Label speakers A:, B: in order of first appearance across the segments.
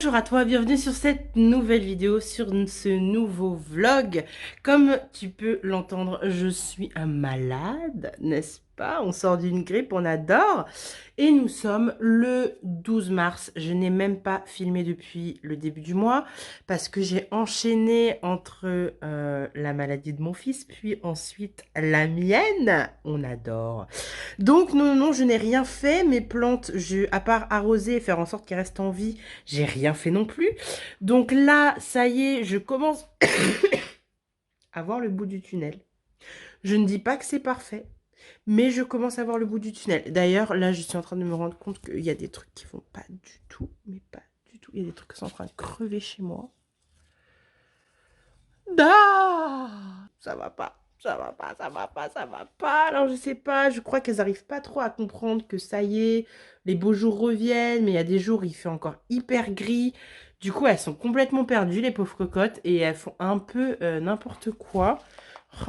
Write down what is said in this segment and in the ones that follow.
A: Bonjour à toi, bienvenue sur cette nouvelle vidéo, sur ce nouveau vlog. Comme tu peux l'entendre, je suis un malade, n'est-ce pas? On sort d'une grippe, on adore. Et nous sommes le 12 mars. Je n'ai même pas filmé depuis le début du mois parce que j'ai enchaîné entre la maladie de mon fils, puis ensuite la mienne. On adore. Donc non, non, non, je n'ai rien fait. Mes plantes, à part arroser et faire en sorte qu'elles restent en vie, j'ai rien fait non plus. Donc là, ça y est, je commence à voir le bout du tunnel. Je ne dis pas que c'est parfait, mais je commence à voir le bout du tunnel. D'ailleurs, là, je suis en train de me rendre compte qu'il y a des trucs qui vont pas du tout, mais pas du tout. Il y a des trucs qui sont en train de crever chez moi. Ah, ça va pas. Ça va pas, ça va pas, ça va pas. Alors, je sais pas, je crois qu'elles n'arrivent pas trop à comprendre que ça y est, les beaux jours reviennent, mais il y a des jours, il fait encore hyper gris. Du coup, elles sont complètement perdues, les pauvres cocottes, et elles font un peu n'importe quoi.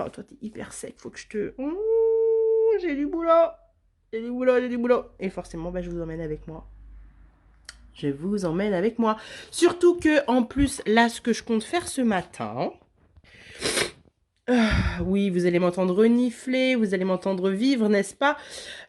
A: Oh, toi, t'es hyper sec, faut que je te... j'ai du boulot. J'ai du boulot, j'ai du boulot. Et forcément, bah, je vous emmène avec moi. Je vous emmène avec moi. Surtout que, en plus, là, ce que je compte faire ce matin... oui, vous allez m'entendre renifler, vous allez m'entendre vivre, n'est-ce pas?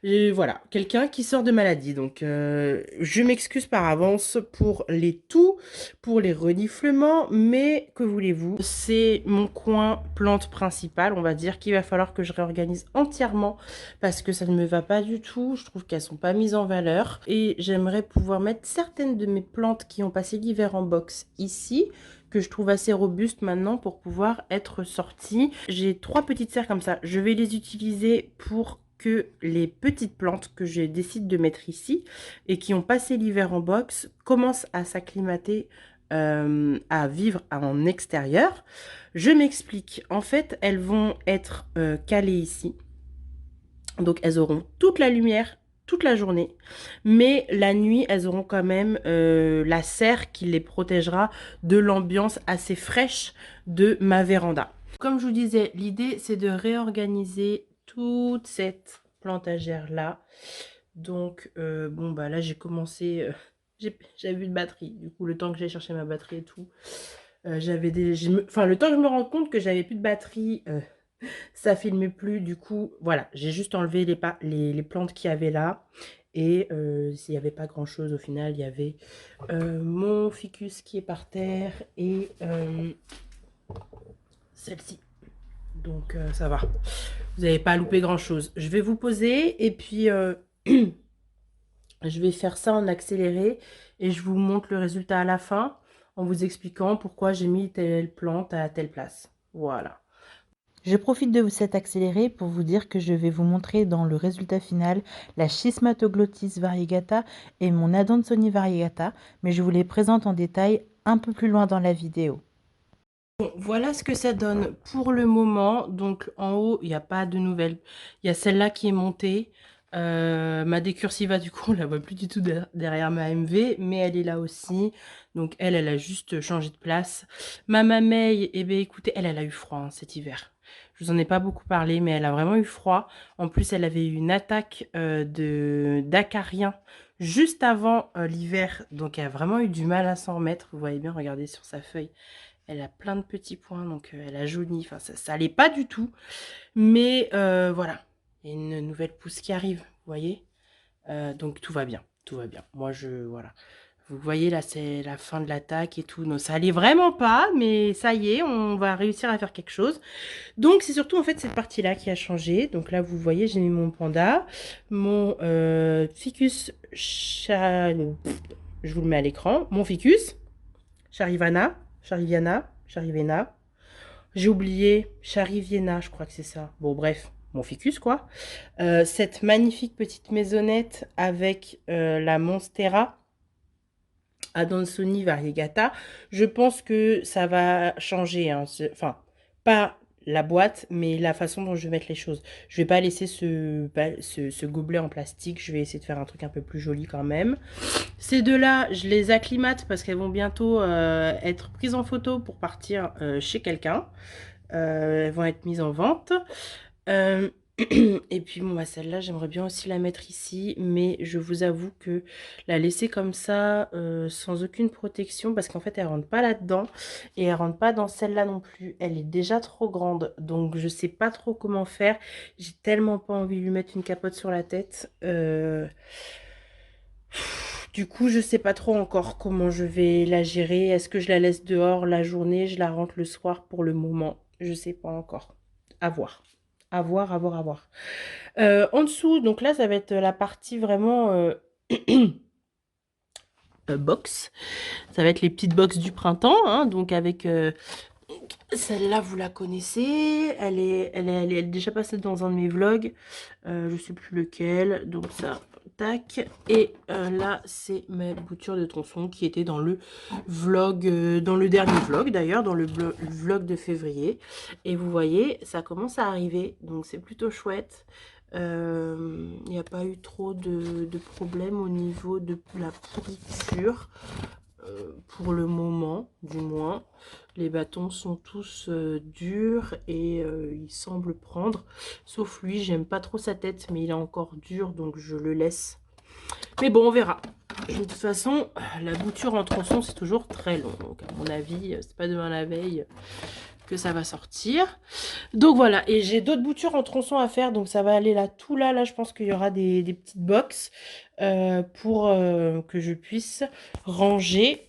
A: Et voilà, quelqu'un qui sort de maladie. Donc, je m'excuse par avance pour les toux, pour les reniflements, mais que voulez-vous? C'est mon coin plante principale, on va dire, qu'il va falloir que je réorganise entièrement parce que ça ne me va pas du tout. Je trouve qu'elles sont pas mises en valeur et j'aimerais pouvoir mettre certaines de mes plantes qui ont passé l'hiver en box ici, que je trouve assez robuste maintenant pour pouvoir être sortie. J'ai 3 petites serres comme ça. Je vais les utiliser pour que les petites plantes que je décide de mettre ici et qui ont passé l'hiver en box commencent à s'acclimater, à vivre en extérieur. Je m'explique. En fait, elles vont être calées ici. Donc, elles auront toute la lumière toute la journée, mais la nuit, elles auront quand même la serre qui les protégera de l'ambiance assez fraîche de ma véranda. Comme je vous disais, l'idée, c'est de réorganiser toute cette plantagère-là. Donc, bon, bah là, j'ai commencé... j'avais plus de batterie. Du coup, le temps que j'aille chercher ma batterie et tout, enfin, le temps que je me rende compte que j'avais plus de batterie... ça filme plus, du coup, voilà, j'ai juste enlevé les plantes qu'il y avait là. Et s'il n'y avait pas grand chose au final, il y avait mon ficus qui est par terre et celle-ci. Donc ça va, vous n'avez pas loupé grand chose. Je vais vous poser et puis je vais faire ça en accéléré et je vous montre le résultat à la fin en vous expliquant pourquoi j'ai mis telle plante à telle place. Voilà.
B: Je profite de cet accéléré pour vous dire que je vais vous montrer dans le résultat final la Schismatoglottis variegata et mon Adansonii variegata, mais je vous les présente en détail un peu plus loin dans la vidéo.
A: Bon, voilà ce que ça donne pour le moment. Donc en haut, il n'y a pas de nouvelles. Il y a celle-là qui est montée. Ma décursiva, du coup, on la voit plus du tout derrière ma MV, mais elle est là aussi. Donc elle a juste changé de place. Ma mamelle, eh bien écoutez, elle a eu froid hein, cet hiver. Je vous en ai pas beaucoup parlé, mais elle a vraiment eu froid. En plus, elle avait eu une attaque d'acariens juste avant l'hiver. Donc elle a vraiment eu du mal à s'en remettre. Vous voyez bien, regardez sur sa feuille. Elle a plein de petits points, donc elle a jauni. Enfin, ça allait pas du tout. Mais voilà, il y a une nouvelle pousse qui arrive, vous voyez. Donc tout va bien, tout va bien. Moi, voilà. Vous voyez, là, c'est la fin de l'attaque et tout. Non, ça allait vraiment pas, mais ça y est, on va réussir à faire quelque chose. Donc, c'est surtout, en fait, cette partie-là qui a changé. Donc là, vous voyez, j'ai mis mon panda, mon ficus, je vous le mets à l'écran, mon ficus, Chariviana. J'ai oublié Chariviena, je crois que c'est ça. Bon, bref, mon ficus, quoi. Cette magnifique petite maisonnette avec la Monstera Adansonii variegata. Je pense que ça va changer. Hein. Enfin, pas la boîte, mais la façon dont je vais mettre les choses. Je vais pas laisser ce gobelet en plastique. Je vais essayer de faire un truc un peu plus joli quand même. Ces deux-là, je les acclimate parce qu'elles vont bientôt être prises en photo pour partir chez quelqu'un. Elles vont être mises en vente. Et puis bon, bah, celle-là, j'aimerais bien aussi la mettre ici, mais je vous avoue que la laisser comme ça, sans aucune protection, parce qu'en fait, elle rentre pas là-dedans, et elle rentre pas dans celle-là non plus. Elle est déjà trop grande, donc je sais pas trop comment faire. J'ai tellement pas envie de lui mettre une capote sur la tête. Du coup, je sais pas trop encore comment je vais la gérer. Est-ce que je la laisse dehors la journée, je la rentre le soir pour le moment? Je sais pas encore. À voir. À voir, à voir, à voir. En dessous, donc là, ça va être la partie vraiment box. Ça va être les petites box du printemps, hein, donc avec celle-là, vous la connaissez. Elle est déjà passée dans un de mes vlogs. Je sais plus lequel. Donc ça, tac. Et là, c'est ma bouture de tronçon qui était dans le vlog, dans le dernier vlog d'ailleurs, dans le vlog de février. Et vous voyez, ça commence à arriver. Donc c'est plutôt chouette. Il n'y a pas eu trop de problèmes au niveau de la pourriture. Pour le moment, du moins. Les bâtons sont tous durs et il semble prendre. Sauf lui, j'aime pas trop sa tête, mais il est encore dur, donc je le laisse. Mais bon, on verra. De toute façon, la bouture en tronçon, c'est toujours très long. Donc, à mon avis, c'est pas demain la veille que ça va sortir. Donc voilà, et j'ai d'autres boutures en tronçon à faire, donc ça va aller là, tout là. Là, je pense qu'il y aura des petites box pour que je puisse ranger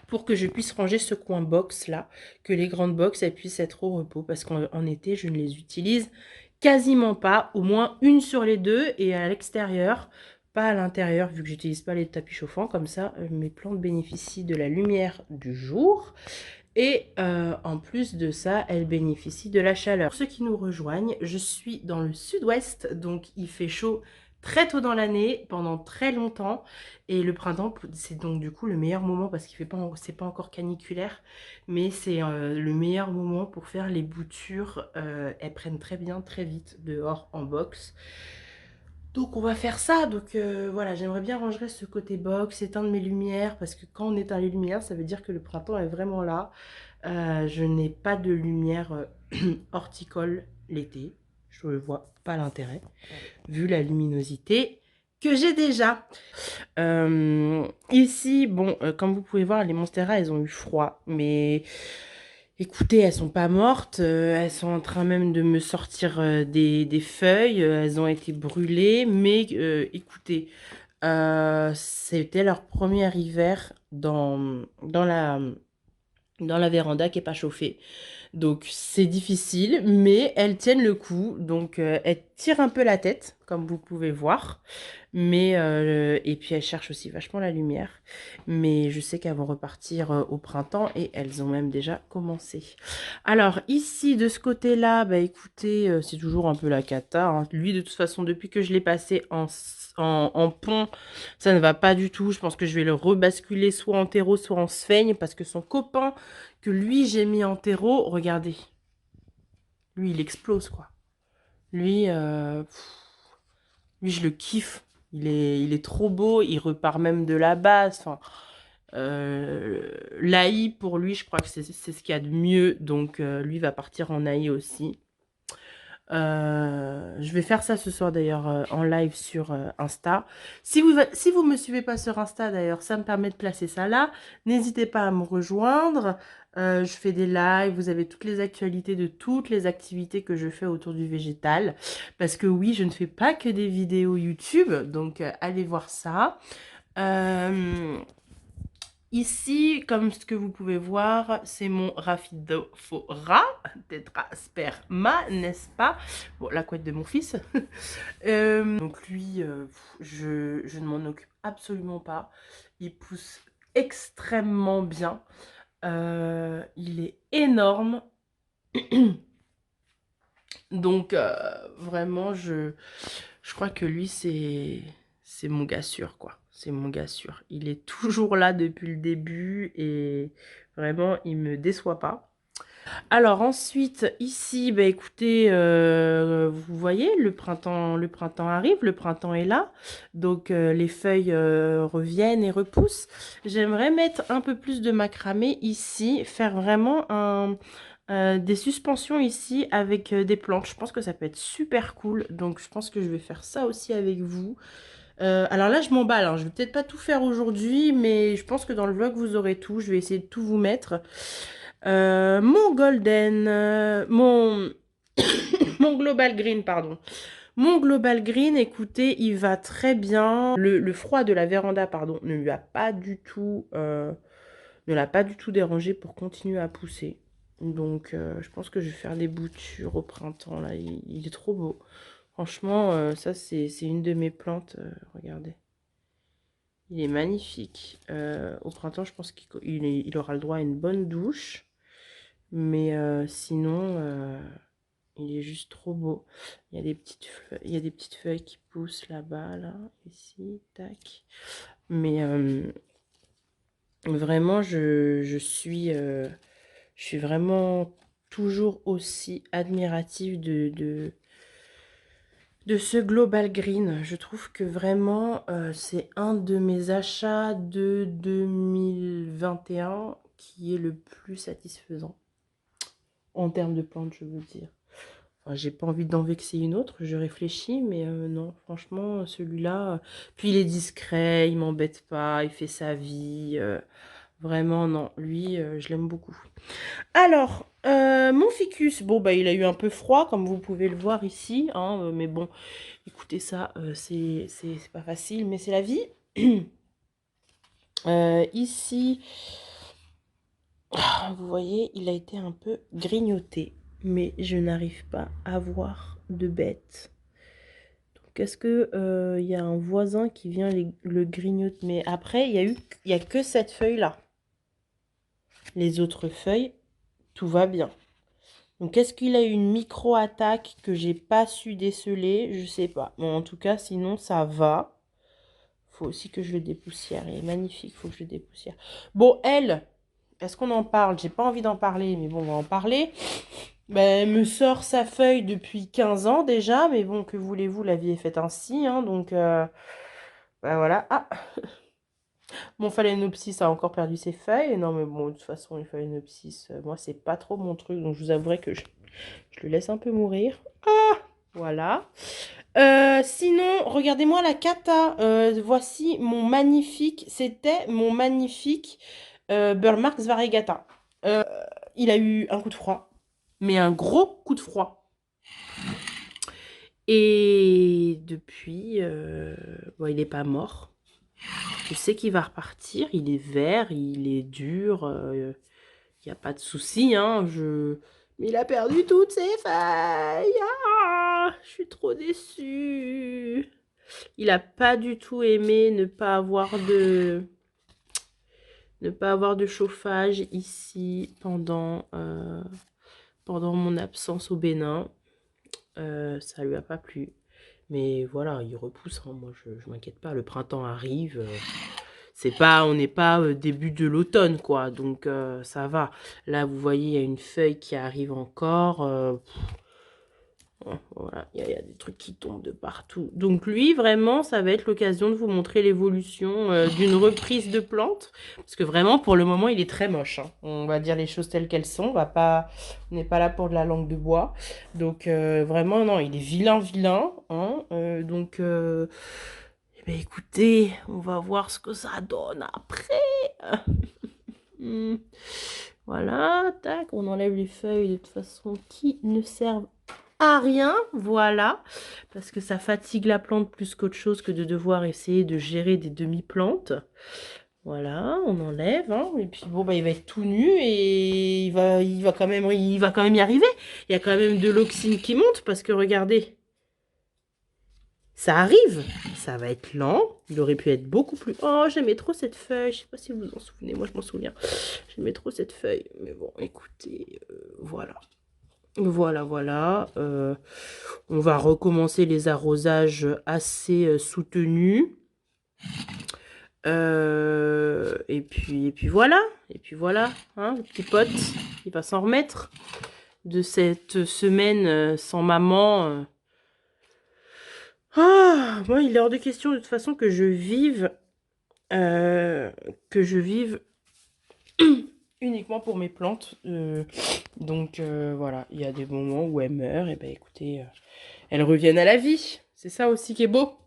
A: ce coin box là, que les grandes box elles puissent être au repos parce qu'en été je ne les utilise quasiment pas, au moins une sur les deux et à l'extérieur, pas à l'intérieur vu que j'utilise pas les tapis chauffants, comme ça mes plantes bénéficient de la lumière du jour et en plus de ça elles bénéficient de la chaleur. Pour ceux qui nous rejoignent, je suis dans le sud-ouest donc il fait chaud très tôt dans l'année, pendant très longtemps. Et le printemps, c'est donc du coup le meilleur moment parce qu'il fait pas, c'est pas encore caniculaire, mais c'est le meilleur moment pour faire les boutures. Elles prennent très bien, très vite dehors en box. Donc on va faire ça. Donc voilà, j'aimerais bien ranger ce côté box, éteindre mes lumières parce que quand on éteint les lumières, ça veut dire que le printemps est vraiment là. Je n'ai pas de lumière horticole l'été. Je ne vois pas l'intérêt vu la luminosité que j'ai déjà. Ici, bon, comme vous pouvez voir, les Monstera, elles ont eu froid. Mais écoutez, elles sont pas mortes. Elles sont en train même de me sortir des feuilles. Elles ont été brûlées. Mais écoutez, c'était leur premier hiver dans la véranda qui n'est pas chauffée. Donc c'est difficile, mais elles tiennent le coup. Donc elles tirent un peu la tête, comme vous pouvez voir. Mais et puis elles cherchent aussi vachement la lumière. Mais je sais qu'elles vont repartir au printemps et elles ont même déjà commencé. Alors ici, de ce côté-là, bah écoutez, c'est toujours un peu la cata, hein. Lui, de toute façon, depuis que je l'ai passé en pont, ça ne va pas du tout. Je pense que je vais le rebasculer soit en terreau, soit en sphaigne, parce que son copain que lui j'ai mis en terreau, regardez, lui il explose quoi. Lui, lui je le kiffe. Il est trop beau, il repart même de la base. Enfin, l'AI pour lui, je crois que c'est ce qu'il y a de mieux. Donc lui va partir en AI aussi. Je vais faire ça ce soir d'ailleurs en live sur Insta. Si vous me suivez pas sur Insta d'ailleurs, ça me permet de placer ça là. N'hésitez pas à me rejoindre. Je fais des lives, vous avez toutes les actualités de toutes les activités que je fais autour du végétal. Parce que oui, je ne fais pas que des vidéos YouTube, donc allez voir ça. Ici, comme ce que vous pouvez voir, c'est mon Rhaphidophora tetrasperma, n'est-ce pas? Bon, la couette de mon fils. Donc lui, je ne m'en occupe absolument pas. Il pousse extrêmement bien. Il est énorme. Donc vraiment, je crois que lui, c'est mon gars sûr, quoi. C'est mon gars sûr. Il est toujours là depuis le début et vraiment, il me déçoit pas. Alors ensuite, ici, bah, écoutez, vous voyez, le printemps arrive, le printemps est là. Donc les feuilles reviennent et repoussent. J'aimerais mettre un peu plus de macramé ici, faire vraiment des suspensions ici avec des plantes. Je pense que ça peut être super cool. Donc, je pense que je vais faire ça aussi avec vous. Alors là, je m'emballe, hein. Je vais peut-être pas tout faire aujourd'hui, mais je pense que dans le vlog, vous aurez tout. Je vais essayer de tout vous mettre. Mon golden, mon global green, pardon. Mon global green, écoutez, il va très bien. Le froid de la véranda, pardon, ne lui a pas du tout, ne l'a pas du tout dérangé pour continuer à pousser. Donc, je pense que je vais faire des boutures au printemps. Là, il est trop beau. Franchement, ça, c'est une de mes plantes. Regardez. Il est magnifique. Au printemps, je pense qu'il aura le droit à une bonne douche. Mais sinon, il est juste trop beau. Il y a des petites feuilles qui poussent là-bas, là, ici, tac. Mais vraiment, je suis vraiment toujours aussi admirative de ce Global Green. Je trouve que vraiment, c'est un de mes achats de 2021 qui est le plus satisfaisant. En termes de plantes, je veux dire. Enfin, j'ai pas envie d'en vexer une autre, je réfléchis, mais non, franchement, celui-là. Puis il est discret, il m'embête pas, il fait sa vie. Vraiment, non, lui, je l'aime beaucoup. Alors, mon ficus, bon, bah, il a eu un peu froid, comme vous pouvez le voir ici, hein, mais bon, écoutez, ça, c'est pas facile, mais c'est la vie. Ici, vous voyez, il a été un peu grignoté, mais je n'arrive pas à voir de bête. Donc, est-ce que il y a un voisin qui vient le grignoter? Mais après, il y a que cette feuille-là. Les autres feuilles, tout va bien. Donc, est-ce qu'il a eu une micro-attaque que j'ai pas su déceler? Je sais pas. Bon, en tout cas, sinon, ça va. Faut aussi que je le dépoussière. Il est magnifique, faut que je le dépoussière. Bon, elle, est-ce qu'on en parle? J'ai pas envie d'en parler, mais bon, on va en parler. Ben, elle me sort sa feuille depuis 15 ans déjà, mais bon, que voulez-vous, la vie est faite ainsi, hein, donc ben voilà. Ah, mon phalaenopsis a encore perdu ses feuilles. Non, mais bon, de toute façon, les phalaenopsis, moi, c'est pas trop mon truc, donc je vous avouerai que je le laisse un peu mourir. Ah, voilà. Sinon, regardez-moi la cata. Voici c'était mon magnifique Burle Marx Variegata. Il a eu un coup de froid, mais un gros coup de froid. Et depuis, bon, il n'est pas mort. Je sais qu'il va repartir. Il est vert, il est dur. Il n'y a pas de souci, hein. Mais il a perdu toutes ses feuilles. Ah, je suis trop déçue. Il n'a pas du tout aimé ne pas avoir de chauffage ici pendant mon absence au Bénin. Ça lui a pas plu. Mais voilà, il repousse, hein. Moi, je m'inquiète pas. Le printemps arrive. On n'est pas début de l'automne, quoi. Donc, ça va. Là, vous voyez, il y a une feuille qui arrive encore. Voilà, il y a des trucs qui tombent de partout. Donc lui, vraiment, ça va être l'occasion de vous montrer l'évolution d'une reprise de plante. Parce que vraiment, pour le moment, il est très moche, hein. On va dire les choses telles qu'elles sont. On n'est pas là pour de la langue de bois. Donc vraiment, non, il est vilain, vilain, hein. Donc, eh ben, écoutez, on va voir ce que ça donne après. Hmm. Voilà, tac, on enlève les feuilles de toute façon qui ne servent à rien, voilà, parce que ça fatigue la plante plus qu'autre chose que de devoir essayer de gérer des demi-plantes. Voilà, on enlève, hein, et puis bon, bah, il va être tout nu et il va quand même y arriver. Il y a quand même de l'oxyne qui monte parce que regardez, ça arrive, ça va être lent. Il aurait pu être beaucoup plus. Oh, j'aimais trop cette feuille. Je sais pas si vous vous en souvenez, moi je m'en souviens. J'aimais trop cette feuille, mais bon, écoutez, voilà. Voilà, voilà. On va recommencer les arrosages assez soutenus. Et puis voilà. Et puis voilà, hein, le petit pote, il va s'en remettre de cette semaine sans maman. Ah, moi, il est hors de question de toute façon que je vive uniquement pour mes plantes. Donc voilà, il y a des moments où elles meurent, et ben écoutez, elles reviennent à la vie. C'est ça aussi qui est beau.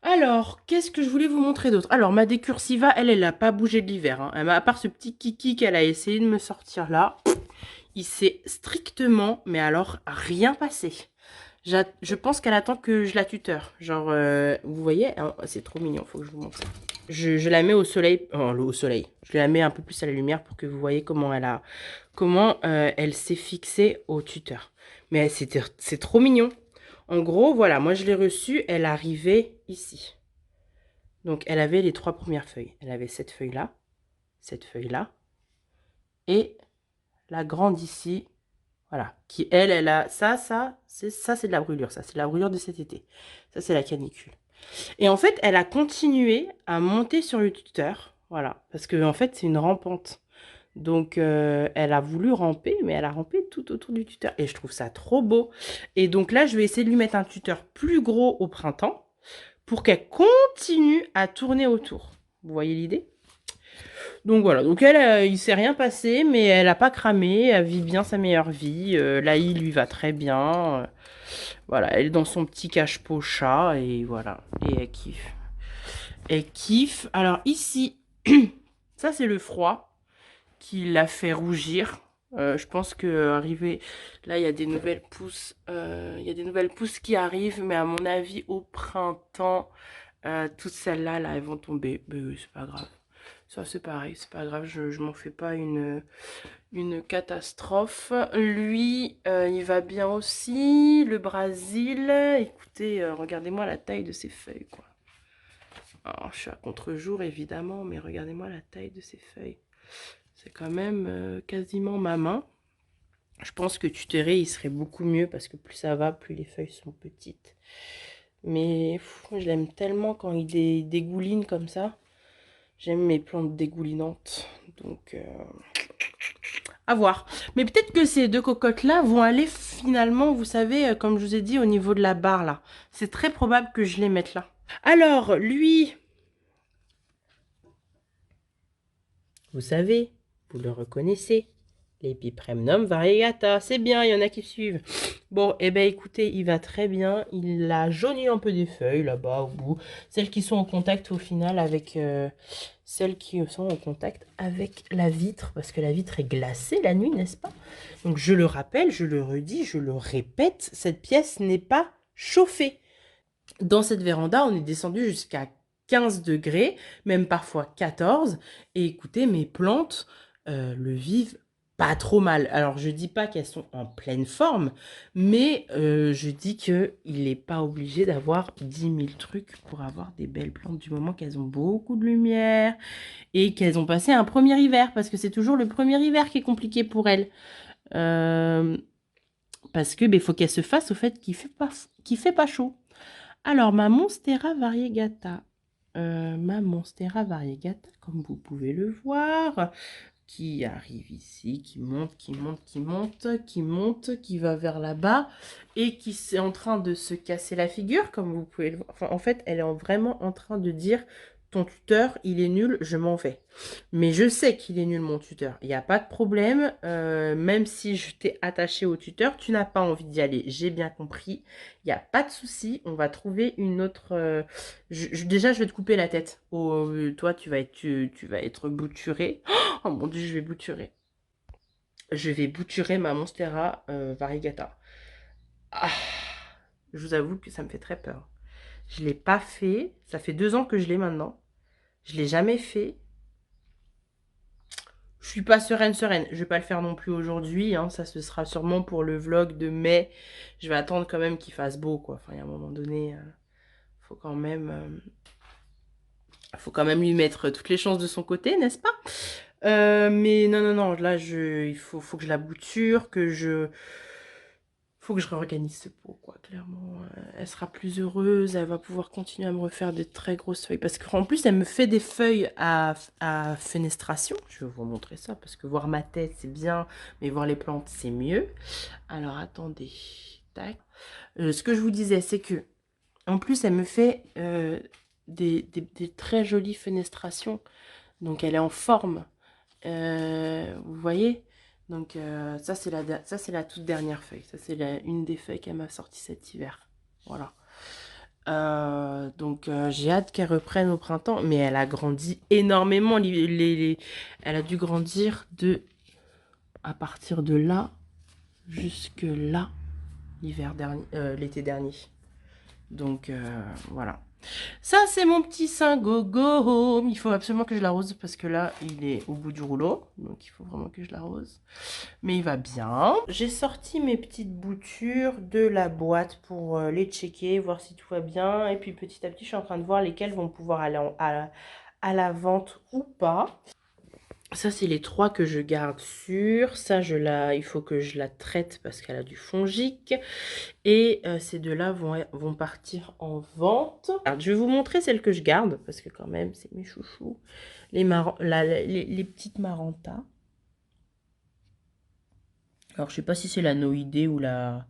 A: Alors, qu'est-ce que je voulais vous montrer d'autre? Alors, ma décursiva, elle n'a pas bougé de l'hiver, hein. À part ce petit kiki qu'elle a essayé de me sortir là, il s'est strictement, mais alors, rien passé. Je pense qu'elle attend que je la tuteur. Genre, vous voyez, hein, c'est trop mignon, faut que je vous montre ça. Je la mets au soleil, au soleil. Je la mets un peu plus à la lumière pour que vous voyez comment elle s'est fixée au tuteur. Mais c'est trop mignon. En gros, voilà, moi je l'ai reçue, elle arrivait ici. Donc, elle avait les 3 premières feuilles. Elle avait cette feuille-là, et la grande ici, voilà, qui elle a c'est de la brûlure, ça, c'est la brûlure de cet été. Ça, c'est la canicule. Et en fait, elle a continué à monter sur le tuteur, voilà, parce que en fait, c'est une rampante. Donc, elle a voulu ramper, mais elle a rampé tout autour du tuteur. Et je trouve ça trop beau. Et donc là, je vais essayer de lui mettre un tuteur plus gros au printemps pour qu'elle continue à tourner autour. Vous voyez l'idée? Donc voilà, donc elle, il s'est rien passé, mais elle a pas cramé, elle vit bien sa meilleure vie. Laï lui va très bien. Voilà, elle est dans son petit cache-pot chat, et voilà, et elle kiffe. Elle kiffe. Alors ici, ça c'est le froid qui l'a fait rougir. Je pense que arrivé là, il y a des nouvelles pousses, il y a des nouvelles pousses qui arrivent, mais à mon avis au printemps, toutes celles-là, là, elles vont tomber. Mais oui, c'est pas grave. Ça c'est pareil, c'est pas grave, je m'en fais pas une catastrophe. Lui, il va bien aussi. Le Brésil, écoutez, regardez-moi la taille de ses feuilles, quoi. Alors, je suis à contre-jour, évidemment, mais regardez-moi la taille de ses feuilles. C'est quand même quasiment ma main. Je pense que tutéré, il serait beaucoup mieux, parce que plus ça va, plus les feuilles sont petites. Mais je l'aime tellement quand il dégouline comme ça. J'aime mes plantes dégoulinantes. Donc, à voir. Mais peut-être que ces 2 cocottes-là vont aller finalement, vous savez, comme je vous ai dit, au niveau de la barre là. C'est très probable que je les mette là. Alors, lui, vous savez, vous le reconnaissez. L'Epipremnum variegata, c'est bien, il y en a qui suivent. Bon, eh ben écoutez, il va très bien. Il a jauni un peu des feuilles là-bas au bout. Celles qui sont en contact au final avec... celles qui sont en contact avec la vitre, parce que la vitre est glacée la nuit, n'est-ce pas? Donc je le rappelle, je le redis, je le répète, cette pièce n'est pas chauffée. Dans cette véranda, on est descendu jusqu'à 15 degrés, même parfois 14. Et écoutez, mes plantes le vivent pas trop mal. Alors, je dis pas qu'elles sont en pleine forme, mais je dis qu'il n'est pas obligé d'avoir 10 000 trucs pour avoir des belles plantes du moment qu'elles ont beaucoup de lumière et qu'elles ont passé un premier hiver, parce que c'est toujours le premier hiver qui est compliqué pour elles. Parce que faut qu'elles se fassent au fait qu'il fait pas chaud. Alors, ma Monstera variegata, comme vous pouvez le voir, qui arrive ici, qui monte, qui monte, qui monte, qui monte, qui va vers là-bas, et qui est en train de se casser la figure, comme vous pouvez le voir. Enfin, en fait, elle est vraiment en train de dire, ton tuteur, il est nul, je m'en vais. Mais je sais qu'il est nul, mon tuteur. Il n'y a pas de problème. Même si je t'ai attaché au tuteur, tu n'as pas envie d'y aller. J'ai bien compris. Il n'y a pas de souci. On va trouver une autre... déjà, je vais te couper la tête. Oh, toi, tu vas être bouturé. Oh mon dieu, je vais bouturer. Je vais bouturer ma Monstera variegata. Ah, je vous avoue que ça me fait très peur. Je ne l'ai pas fait. Ça fait 2 ans que je l'ai maintenant. Je ne l'ai jamais fait. Je suis pas sereine. Je vais pas le faire non plus aujourd'hui, hein. Ça, ce sera sûrement pour le vlog de mai. Je vais attendre quand même qu'il fasse beau, quoi. Enfin, il y a un moment donné, faut quand même, faut quand même lui mettre toutes les chances de son côté, n'est-ce pas? Mais non, non, non. Là, il faut que je la bouture, faut que je réorganise ce pot, quoi. Clairement, elle sera plus heureuse, elle va pouvoir continuer à me refaire des très grosses feuilles. Parce qu'en plus, elle me fait des feuilles à fenestration. Je vais vous montrer ça, parce que voir ma tête, c'est bien, mais voir les plantes, c'est mieux. Alors, attendez. Tac. Ce que je vous disais, c'est que, en plus, elle me fait des très jolies fenestrations. Donc, elle est en forme. Vous voyez? Donc ça c'est la toute dernière feuille. Ça c'est une des feuilles qu'elle m'a sorti cet hiver. Voilà. Donc j'ai hâte qu'elle reprenne au printemps, mais elle a grandi énormément. Elle a dû grandir à partir de là jusque là l'hiver dernier, l'été dernier. Donc voilà. Ça, c'est mon petit Saint-Gogo. Il faut absolument que je l'arrose parce que là, il est au bout du rouleau. Donc, il faut vraiment que je l'arrose. Mais il va bien. J'ai sorti mes petites boutures de la boîte pour les checker, voir si tout va bien. Et puis, petit à petit, je suis en train de voir lesquelles vont pouvoir aller à la vente ou pas. Ça, c'est les 3 que je garde sûrs. Ça, il faut que je la traite parce qu'elle a du fongique. Et ces 2-là vont partir en vente. Alors, je vais vous montrer celles que je garde parce que quand même, c'est mes chouchous. Les petites Maranta. Alors, je sais pas si c'est la noïdée ou la,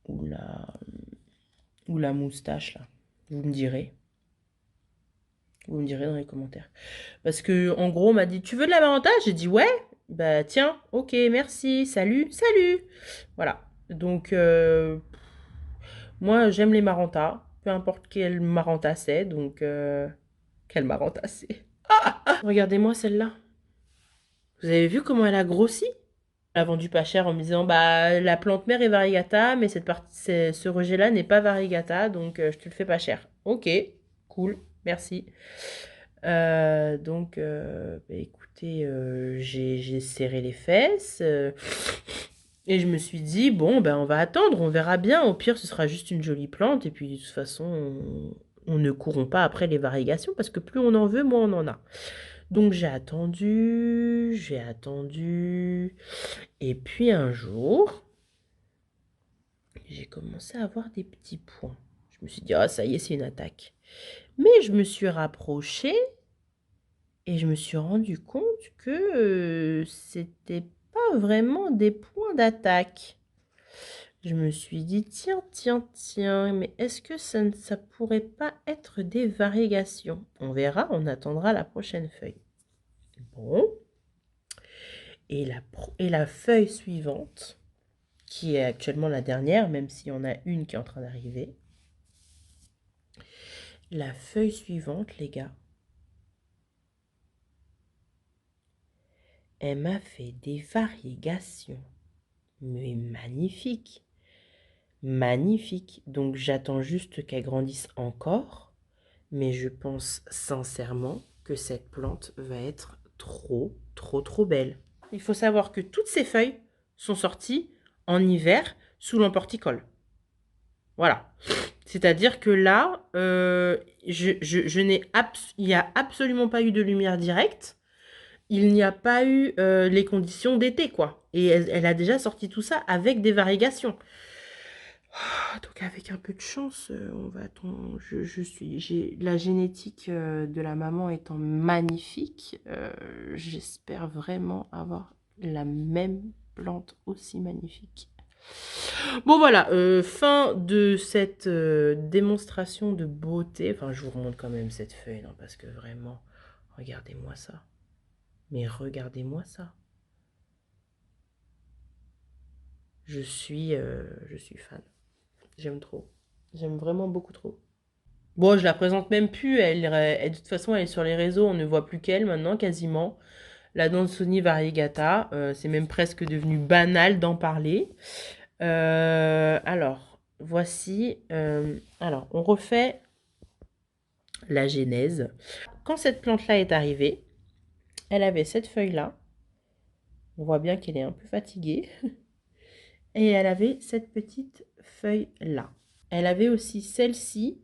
A: ou la moustache, là. Vous me direz. Vous me direz dans les commentaires. Parce que, en gros, on m'a dit, tu veux de la Maranta? J'ai dit, ouais. Bah, tiens, ok, merci, salut, salut. Voilà. Donc, moi, j'aime les Maranta. Peu importe quel Maranta c'est. Donc, quel Maranta c'est. Regardez-moi celle-là. Vous avez vu comment elle a grossi? Elle a vendu pas cher en me disant, bah, la plante mère est variegata, mais ce rejet-là n'est pas variegata, donc je te le fais pas cher. Ok, cool, merci. Donc, bah, écoutez, j'ai serré les fesses et je me suis dit, bon, ben, on va attendre, on verra bien. Au pire, ce sera juste une jolie plante et puis de toute façon, on ne courons pas après les variegations parce que plus on en veut, moins on en a. Donc j'ai attendu, j'ai attendu. Et puis un jour, j'ai commencé à avoir des petits points. Je me suis dit, ah, ça y est, c'est une attaque. Mais je me suis rapprochée et je me suis rendu compte que c'était pas vraiment des points d'attaque. Je me suis dit, tiens, tiens, tiens, mais est-ce que ça pourrait pas être des variégations? On verra, on attendra la prochaine feuille. Bon. Et la feuille suivante, qui est actuellement la dernière, même s'il y en a une qui est en train d'arriver. La feuille suivante, les gars, elle m'a fait des variégations. Mais magnifique. Magnifique. Donc j'attends juste qu'elle grandisse encore. Mais je pense sincèrement que cette plante va être trop, trop, trop belle. Il faut savoir que toutes ces feuilles sont sorties en hiver sous l'emporticole. Voilà. C'est-à-dire que là, il n'y a absolument pas eu de lumière directe. Il n'y a pas eu les conditions d'été, quoi. Et elle a déjà sorti tout ça avec des variégations. Donc avec un peu de chance, on va attendre. J'ai la génétique de la maman étant magnifique. J'espère vraiment avoir la même plante aussi magnifique. Bon voilà, fin de cette démonstration de beauté. Enfin, je vous remonte quand même cette feuille, non, parce que vraiment, regardez-moi ça. Mais regardez-moi ça. Je suis fan. J'aime trop. J'aime vraiment beaucoup trop. Bon, je la présente même plus. De toute façon, elle est sur les réseaux. On ne voit plus qu'elle maintenant, quasiment. La Dansoni variegata. C'est même presque devenu banal d'en parler. Alors, voici. Alors, on refait la genèse. Quand cette plante-là est arrivée, elle avait cette feuille-là. On voit bien qu'elle est un peu fatiguée. Et elle avait cette petite feuille-là. Elle avait aussi celle-ci,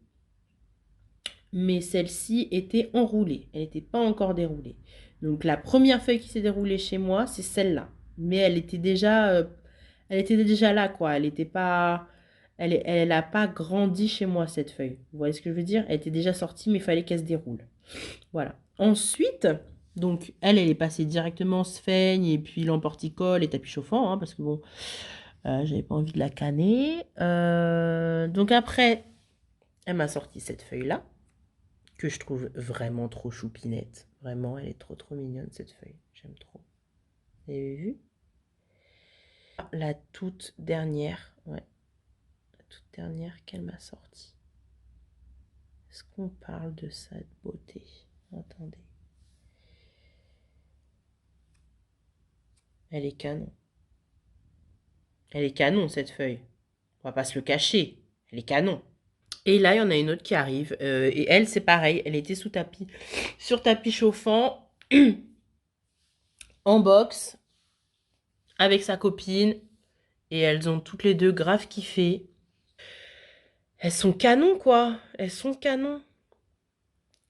A: mais celle-ci était enroulée. Elle n'était pas encore déroulée. Donc la première feuille qui s'est déroulée chez moi, c'est celle-là. Mais elle était déjà là, quoi. Elle était pas... Elle n'a pas grandi chez moi, cette feuille. Vous voyez ce que je veux dire? Elle était déjà sortie, mais il fallait qu'elle se déroule. Voilà. Ensuite, donc, elle est passée directement sphaigne et puis l'emporticole et tapis chauffant, hein, parce que bon, j'avais pas envie de la canner. Donc après, elle m'a sorti cette feuille-là, que je trouve vraiment trop choupinette. Vraiment, elle est trop trop mignonne cette feuille. J'aime trop. Vous avez vu? La toute dernière, ouais, la toute dernière qu'elle m'a sortie. Est-ce qu'on parle de sa beauté? Attendez. Elle est canon. Elle est canon cette feuille. On va pas se le cacher. Elle est canon. Et là, il y en a une autre qui arrive. Et elle, c'est pareil. Elle était sous tapis. Sur tapis chauffant. En box. Avec sa copine. Et elles ont toutes les deux grave kiffé. Elles sont canons, quoi. Elles sont canons.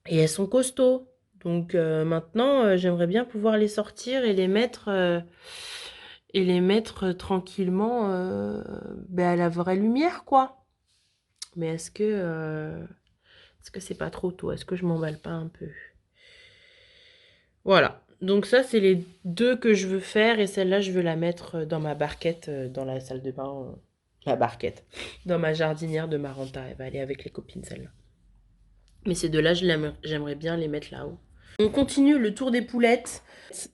A: Et elles sont costauds. Donc maintenant, j'aimerais bien pouvoir les sortir et les mettre tranquillement ben, à la vraie lumière, quoi. Mais est-ce que c'est pas trop tôt? Est-ce que je m'emballe pas un peu? Voilà. Donc ça, c'est les deux que je veux faire. Et celle-là, je veux la mettre dans ma barquette, dans la salle de bain. La barquette. Dans ma jardinière de Maranta. Elle va aller avec les copines, celle-là. Mais ces deux-là, j'aimerais bien les mettre là-haut. On continue le tour des poulettes.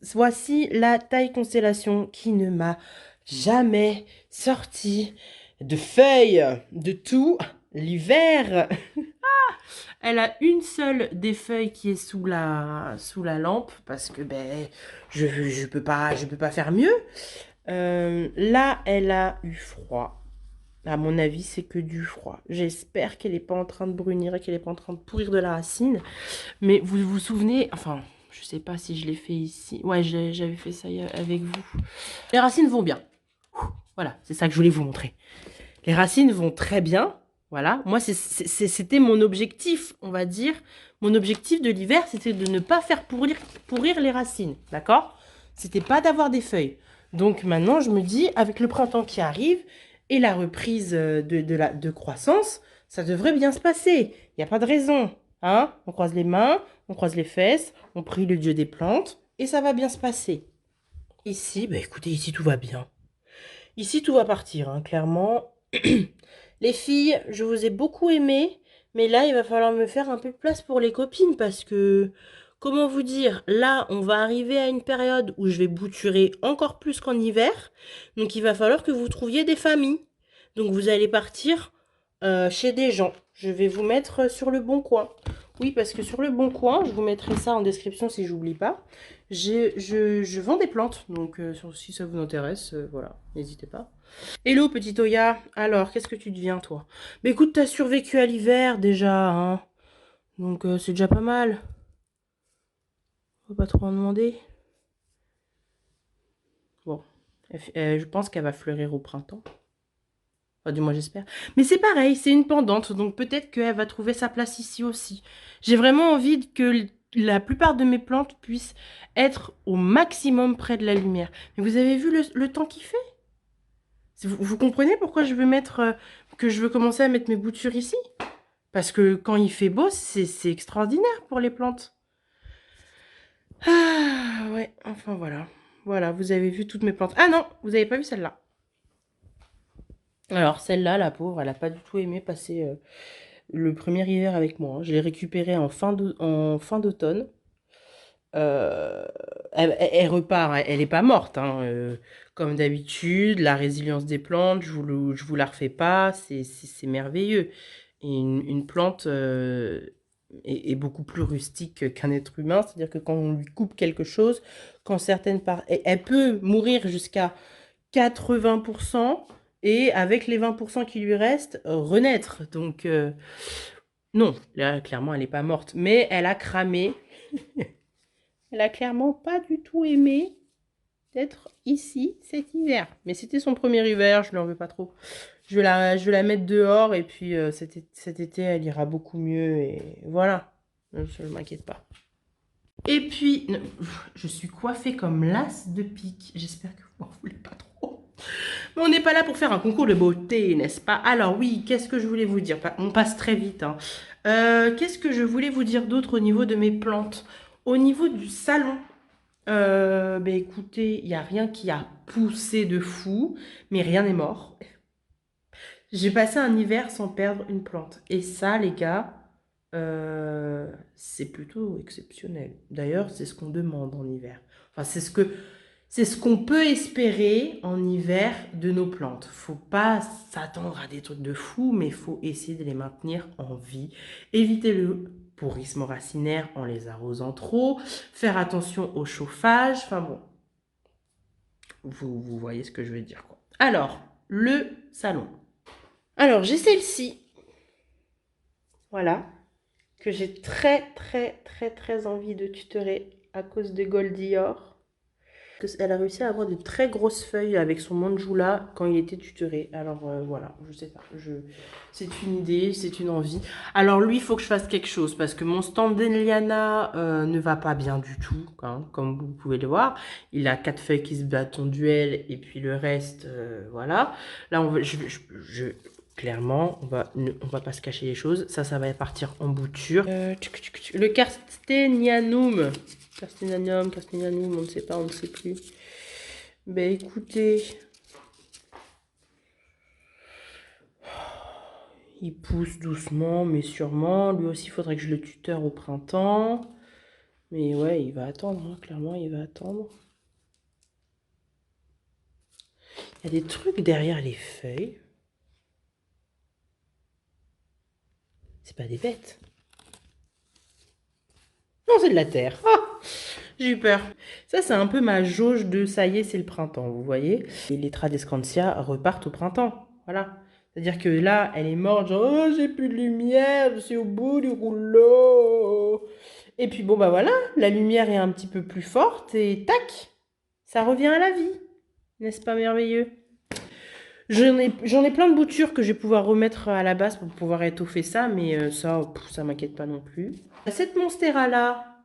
A: Voici la taille constellation qui ne m'a jamais sorti de feuilles de tout l'hiver. Elle a une seule des feuilles qui est sous la lampe parce que ben je peux pas faire mieux. Là, elle a eu froid. À mon avis, c'est que du froid. J'espère qu'elle n'est pas en train de brunir et qu'elle n'est pas en train de pourrir de la racine. Mais vous vous souvenez, enfin, je sais pas si je l'ai fait ici. Ouais, j'avais fait ça avec vous. Les racines vont bien. Voilà, c'est ça que je voulais vous montrer. Les racines vont très bien. Voilà, moi, c'était mon objectif, on va dire. Mon objectif de l'hiver, c'était de ne pas faire pourrir les racines. D'accord? C'était pas d'avoir des feuilles. Donc maintenant, je me dis, avec le printemps qui arrive et la reprise de croissance, ça devrait bien se passer. Il n'y a pas de raison. Hein? On croise les mains, on croise les fesses, on prie le dieu des plantes et ça va bien se passer. Ici, bah écoutez, ici tout va bien. Ici tout va partir, hein, clairement. Les filles, je vous ai beaucoup aimé, mais là, il va falloir me faire un peu de place pour les copines parce que, comment vous dire, là, on va arriver à une période où je vais bouturer encore plus qu'en hiver. Donc, il va falloir que vous trouviez des familles. Donc, vous allez partir chez des gens. Je vais vous mettre sur le bon coin. Oui, parce que sur le bon coin, je vous mettrai ça en description si j'oublie pas. Je vends des plantes, donc si ça vous intéresse, voilà, n'hésitez pas. Hello, petit Oya. Alors, qu'est-ce que tu deviens, toi? Mais écoute, t'as survécu à l'hiver déjà, hein. Donc, c'est déjà pas mal. Faut pas trop en demander. Bon, je pense qu'elle va fleurir au printemps. Enfin, du moins, j'espère. Mais c'est pareil, c'est une pendante, donc peut-être qu'elle va trouver sa place ici aussi. J'ai vraiment envie que la plupart de mes plantes puissent être au maximum près de la lumière. Mais vous avez vu le temps qu'il fait? Vous comprenez pourquoi je veux que je veux commencer à mettre mes boutures ici? Parce que quand il fait beau, c'est extraordinaire pour les plantes. Ah ouais, enfin voilà. Voilà, vous avez vu toutes mes plantes. Ah non, vous n'avez pas vu celle-là. Alors celle-là, la pauvre, elle n'a pas du tout aimé passer le premier hiver avec moi. Je l'ai récupérée en fin d'automne. Elle repart, elle n'est pas morte, hein, comme d'habitude. La résilience des plantes, je vous la refais pas, c'est merveilleux. Et une plante est beaucoup plus rustique qu'un être humain, c'est-à-dire que quand on lui coupe quelque chose, quand certaines parts, elle peut mourir jusqu'à 80% et avec les 20% qui lui restent, renaître. Donc non, là clairement elle n'est pas morte, mais elle a cramé. Elle a clairement pas du tout aimé d'être ici cet hiver. Mais c'était son premier hiver, je ne lui en veux pas trop. Je vais la mettre dehors et puis cet été, elle ira beaucoup mieux et voilà. Je ne m'inquiète pas. Et puis, je suis coiffée comme l'as de pique. J'espère que vous n'en voulez pas trop. Mais on n'est pas là pour faire un concours de beauté, n'est-ce pas? Alors oui, qu'est-ce que je voulais vous dire? On passe très vite, hein. Qu'est-ce que je voulais vous dire d'autre au niveau de mes plantes? Au niveau du salon, ben écoutez, il n'y a rien qui a poussé de fou, mais rien n'est mort. J'ai passé un hiver sans perdre une plante. Et ça, les gars, c'est plutôt exceptionnel. D'ailleurs, c'est ce qu'on demande en hiver. Enfin, c'est ce qu'on peut espérer en hiver de nos plantes. Faut pas s'attendre à des trucs de fou, mais il faut essayer de les maintenir en vie. Éviter le pourrissement racinaire en les arrosant trop. Faire attention au chauffage. Enfin bon, vous voyez ce que je veux dire, quoi. Alors, le salon. Alors, j'ai celle-ci. Voilà. Que j'ai très envie de tutorer à cause de Goldior. Elle a réussi à avoir de très grosses feuilles avec son manjoula quand il était tutoré. Alors voilà, je sais pas, c'est une idée, c'est une envie. Alors lui, il faut que je fasse quelque chose parce que mon Standeliana ne va pas bien du tout, hein, comme vous pouvez le voir. Il a 4 feuilles qui se battent en duel et puis le reste, voilà. Là, clairement, on va pas se cacher les choses. Ça va partir en bouture. Le Carstenianum. Castellanum, on ne sait pas, on ne sait plus. Ben écoutez, il pousse doucement, mais sûrement. Lui aussi, il faudrait que je le tuteur au printemps. Mais ouais, il va attendre, hein, clairement, il va attendre. Il y a des trucs derrière les feuilles. C'est pas des bêtes. Non, c'est de la terre. Ah, j'ai eu peur. Ça, c'est un peu ma jauge de ça y est, c'est le printemps, vous voyez. Et les Tradescantia repartent au printemps. Voilà. C'est-à-dire que là, elle est morte, genre, oh, j'ai plus de lumière, je suis au bout du rouleau. Et puis bon, bah voilà, la lumière est un petit peu plus forte et tac, ça revient à la vie. N'est-ce pas merveilleux? J'en ai plein de boutures que je vais pouvoir remettre à la base pour pouvoir étoffer ça, mais ça m'inquiète pas non plus. Cette monstera-là,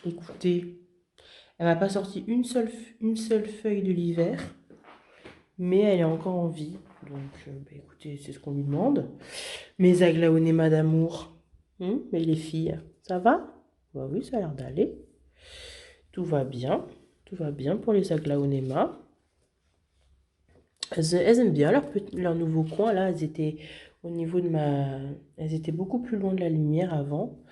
A: écoutez, elle m'a pas sorti une seule feuille de l'hiver, mais elle est encore en vie. Donc, bah, écoutez, c'est ce qu'on lui demande. Mes aglaonémas d'amour. Mais les filles, ça va? Bah oui, ça a l'air d'aller. Tout va bien. Tout va bien pour les aglaonémas. Elles aiment bien leur nouveau coin. Là, elles étaient au niveau de ma... Elles étaient beaucoup plus loin de la lumière avant.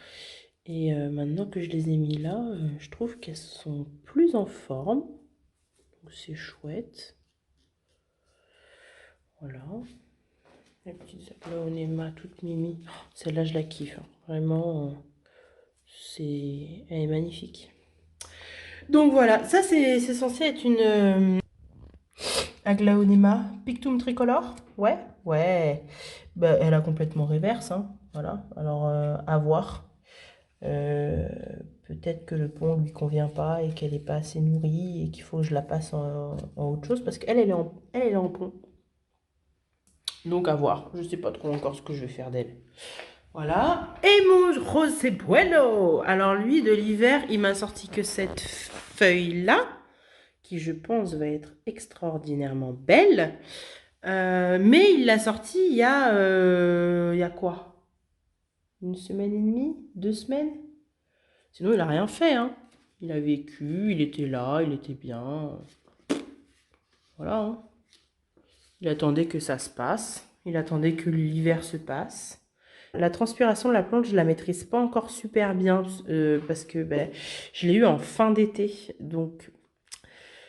A: Et maintenant que je les ai mis là, je trouve qu'elles sont plus en forme. Donc c'est chouette. Voilà. Les petites aglaonémas toutes mimi. Oh, celle-là, je la kiffe, hein. Vraiment, elle est magnifique. Donc voilà, ça c'est censé être une aglaonema pictum tricolore. Ouais, ouais. Bah, elle a complètement réverse, hein. Voilà, alors à voir. Peut-être que le pont lui convient pas et qu'elle n'est pas assez nourrie et qu'il faut que je la passe en autre chose parce qu'elle elle est en pont. Donc à voir. Je sais pas trop encore ce que je vais faire d'elle. Voilà. Et mon Rosé Bueno. Alors lui, de l'hiver, il m'a sorti que cette feuille-là, qui je pense va être extraordinairement belle. Mais il l'a sorti il y a quoi? Une semaine et demie? 2 semaines? Sinon, il n'a rien fait, hein. Il a vécu, il était là, il était bien. Voilà, hein. Il attendait que ça se passe. Il attendait que l'hiver se passe. La transpiration de la plante, je la maîtrise pas encore super bien parce que ben, je l'ai eu en fin d'été. Donc,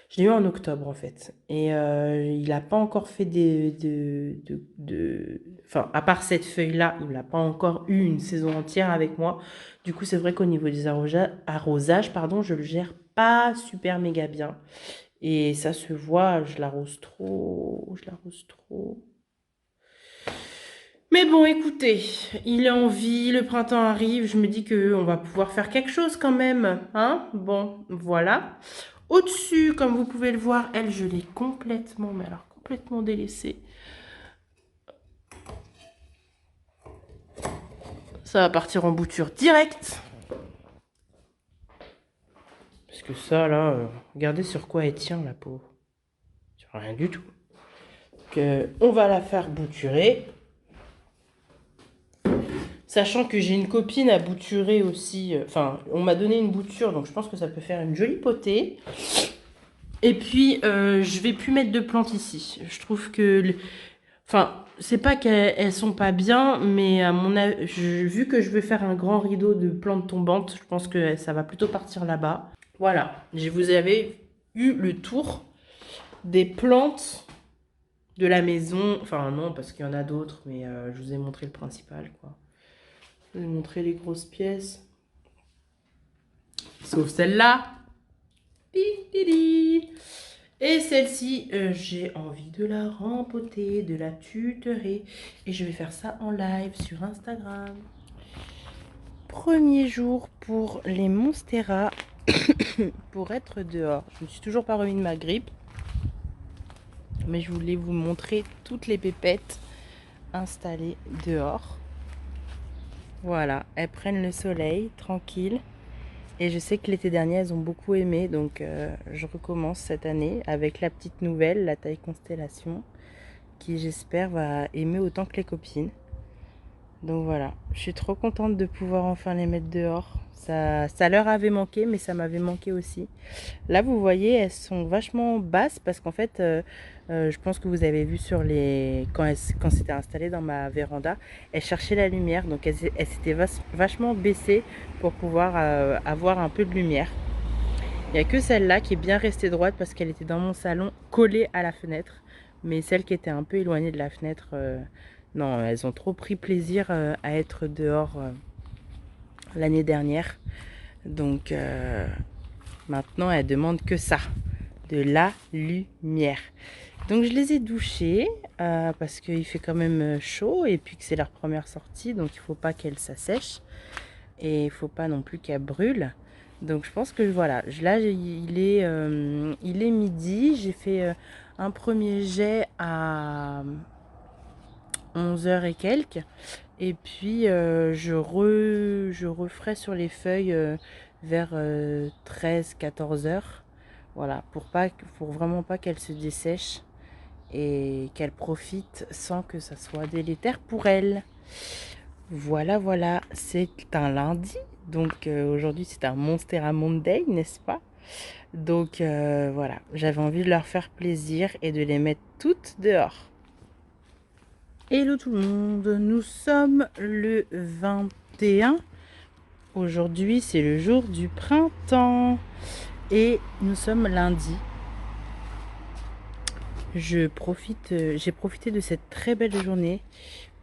A: je l'ai eu en octobre en fait. Et il n'a pas encore fait Enfin, à part cette feuille-là, il n'a pas encore eu une saison entière avec moi. Du coup, c'est vrai qu'au niveau des arrosages, pardon, je le gère pas super méga bien. Et ça se voit, je l'arrose trop. Je l'arrose trop. Mais bon, écoutez, il est en vie, le printemps arrive, je me dis qu'on va pouvoir faire quelque chose quand même, hein? Bon, voilà. Au-dessus, comme vous pouvez le voir, elle, je l'ai complètement, mais alors complètement délaissée. Ça va partir en bouture directe. Parce que ça, là, regardez sur quoi elle tient, la peau. Sur rien du tout. Donc, on va la faire bouturer. Sachant que j'ai une copine à bouturer aussi. Enfin, on m'a donné une bouture, donc je pense que ça peut faire une jolie potée. Et puis, je vais plus mettre de plantes ici. Je trouve que... Enfin, c'est pas qu'elles sont pas bien, mais vu que je veux faire un grand rideau de plantes tombantes, je pense que ça va plutôt partir là-bas. Voilà, je vous avais eu le tour des plantes de la maison. Enfin non, parce qu'il y en a d'autres, mais je vous ai montré le principal, quoi. Je vous ai montré les grosses pièces. Sauf celle-là. Et celle-ci, j'ai envie de la rempoter, de la tutorer. Et je vais faire ça en live sur Instagram. Premier jour pour les Monstera pour être dehors. Je ne me suis toujours pas remis de ma grippe. Mais je voulais vous montrer toutes les pépettes installées dehors. Voilà, elles prennent le soleil, tranquille. Et je sais que l'été dernier, elles ont beaucoup aimé. Donc je recommence cette année avec la petite nouvelle, la taille constellation, qui j'espère va aimer autant que les copines. Donc voilà, je suis trop contente de pouvoir enfin les mettre dehors. Ça leur avait manqué, mais ça m'avait manqué aussi. Là, vous voyez, elles sont vachement basses parce qu'en fait, je pense que vous avez vu sur les quand c'était installé dans ma véranda, elles cherchaient la lumière. Donc elles s'étaient vachement baissées pour pouvoir avoir un peu de lumière. Il n'y a que celle-là qui est bien restée droite parce qu'elle était dans mon salon, collée à la fenêtre. Mais celle qui était un peu éloignée de la fenêtre, non, elles ont trop pris plaisir à être dehors l'année dernière. Donc maintenant, elles demandent que ça, de la lumière. Donc je les ai douchées parce qu'il fait quand même chaud et puis que c'est leur première sortie. Donc il ne faut pas qu'elles s'assèchent et il ne faut pas non plus qu'elles brûlent. Donc je pense que voilà, là il est midi, j'ai fait un premier jet à 11h et quelques. Et puis je referai sur les feuilles vers 13-14h. Voilà, pour vraiment pas qu'elles se dessèchent et qu'elles profitent sans que ça soit délétère pour elles. Voilà, voilà, c'est un lundi. Donc aujourd'hui c'est un Monstera Monday, n'est-ce pas? Donc voilà, j'avais envie de leur faire plaisir et de les mettre toutes dehors. Hello tout le monde, nous sommes le 21. Aujourd'hui c'est le jour du printemps et nous sommes lundi. J'ai profité de cette très belle journée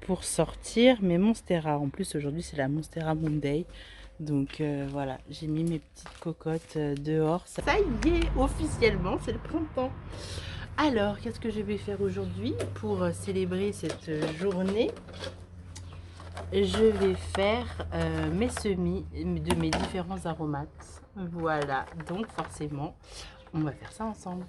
A: pour sortir mes Monstera. En plus aujourd'hui c'est la Monstera Monday. Donc voilà, j'ai mis mes petites cocottes dehors. Ça y est, officiellement c'est le printemps. Alors, qu'est-ce que je vais faire aujourd'hui pour célébrer cette journée? Je vais faire mes semis de mes différents aromates. Voilà, donc forcément, on va faire ça ensemble.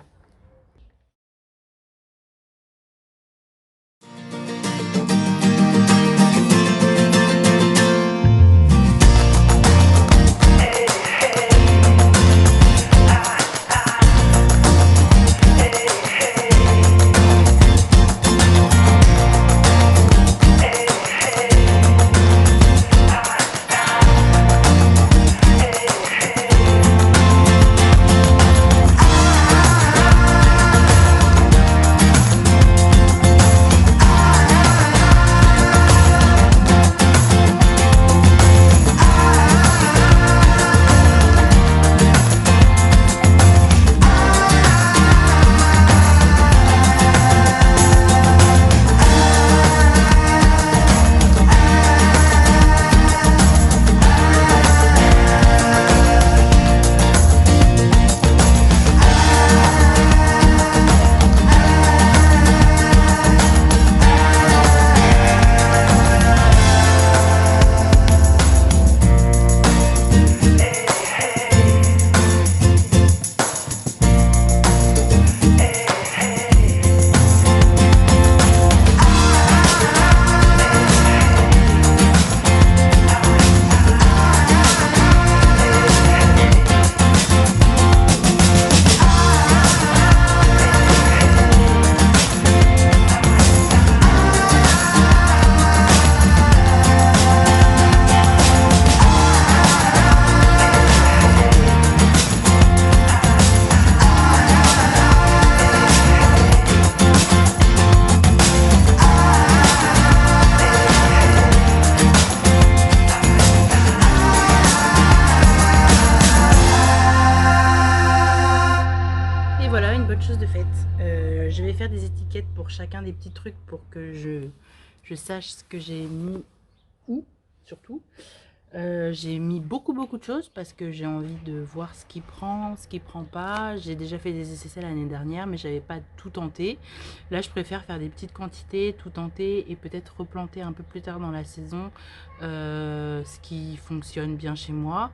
B: autre chose de fait. Je vais faire des étiquettes pour chacun des petits trucs pour que je sache ce que j'ai mis où, surtout. J'ai mis beaucoup de choses parce que j'ai envie de voir ce qui prend pas. J'ai déjà fait des essais l'année dernière, mais j'avais pas tout tenté. Là, je préfère faire des petites quantités, tout tenter et peut-être replanter un peu plus tard dans la saison ce qui fonctionne bien chez moi,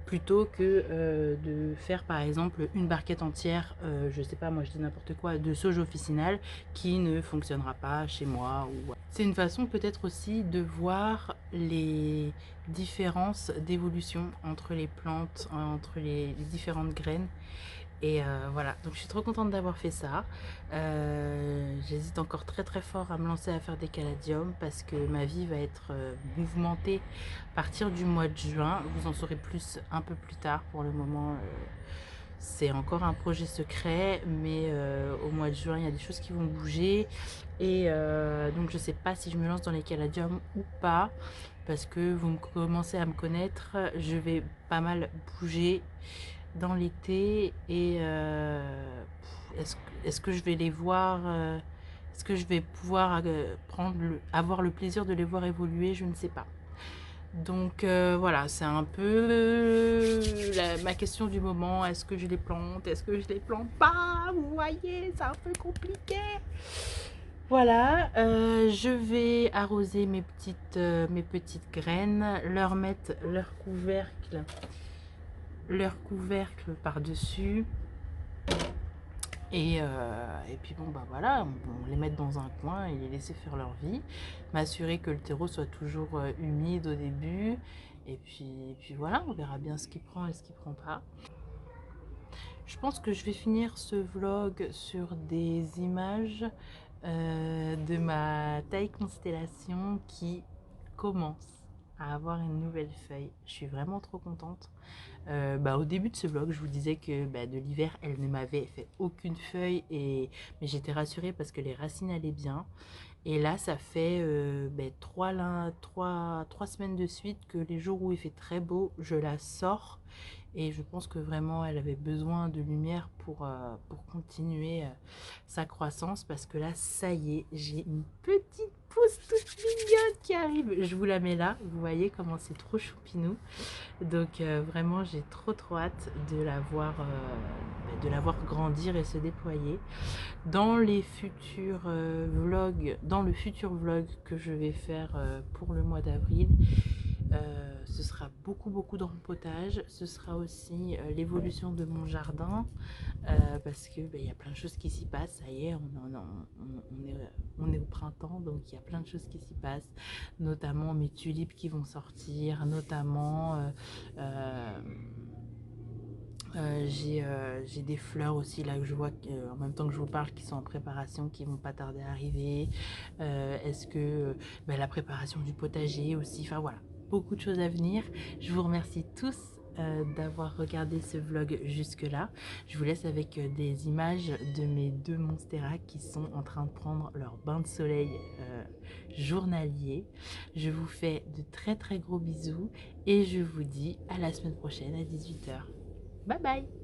B: plutôt que de faire par exemple une barquette entière, je sais pas, moi je dis n'importe quoi, de sauge officinale qui ne fonctionnera pas chez moi. Ou... C'est une façon peut-être aussi de voir les différences d'évolution entre les plantes, entre les différentes graines. Et voilà, donc je suis trop contente d'avoir fait ça. J'hésite encore très fort à me lancer à faire des caladiums parce que ma vie va être mouvementée à partir du mois de juin. Vous en saurez plus un peu plus tard. Pour le moment, c'est encore un projet secret, mais au mois de juin, il y a des choses qui vont bouger. Et donc je sais pas si je me lance dans les caladiums ou pas, parce que vous commencez à me connaître, je vais pas mal bouger dans l'été. Et est-ce que je vais les voir, est-ce que je vais pouvoir avoir le plaisir de les voir évoluer? Je ne sais pas. Donc voilà, c'est un peu ma question du moment. Est-ce que je les plante? Est-ce que je les plante pas? Vous voyez, c'est un peu compliqué. Voilà, je vais arroser mes petites graines, leur mettre leur couvercle par-dessus. Et puis bon bah voilà, on les met dans un coin et les laisser faire leur vie. M'assurer que le terreau soit toujours humide au début. Et puis voilà, on verra bien ce qui prend et ce qui prend pas. Je pense que je vais finir ce vlog sur des images de ma taille constellation qui commence à avoir une nouvelle feuille. Je suis vraiment trop contente. Au début de ce vlog, je vous disais que de l'hiver, elle ne m'avait fait aucune feuille, mais j'étais rassurée parce que les racines allaient bien. Et là, ça fait 3 semaines de suite que les jours où il fait très beau, je la sors. Et je pense que vraiment, elle avait besoin de lumière pour continuer sa croissance. Parce que là, ça y est, j'ai une petite pousse toute mignonne qui arrive. Je vous la mets là. Vous voyez comment c'est trop choupinou. Donc vraiment, j'ai trop hâte de la voir grandir et se déployer. Dans les futurs vlogs, dans le futur vlog que je vais faire pour le mois d'avril, ce sera beaucoup de rempotage. Ce sera aussi l'évolution de mon jardin, parce que il y a plein de choses qui s'y passent. Ça y est, on est au printemps, donc il y a plein de choses qui s'y passent, notamment mes tulipes qui vont sortir, notamment j'ai des fleurs aussi là que je vois en même temps que je vous parle, qui sont en préparation, qui vont pas tarder à arriver. Est-ce que la préparation du potager aussi, enfin voilà, beaucoup de choses à venir. Je vous remercie tous d'avoir regardé ce vlog jusque là. Je vous laisse avec des images de mes 2 monstera qui sont en train de prendre leur bain de soleil journalier. Je vous fais de très gros bisous et je vous dis à la semaine prochaine à 18 h. Bye bye.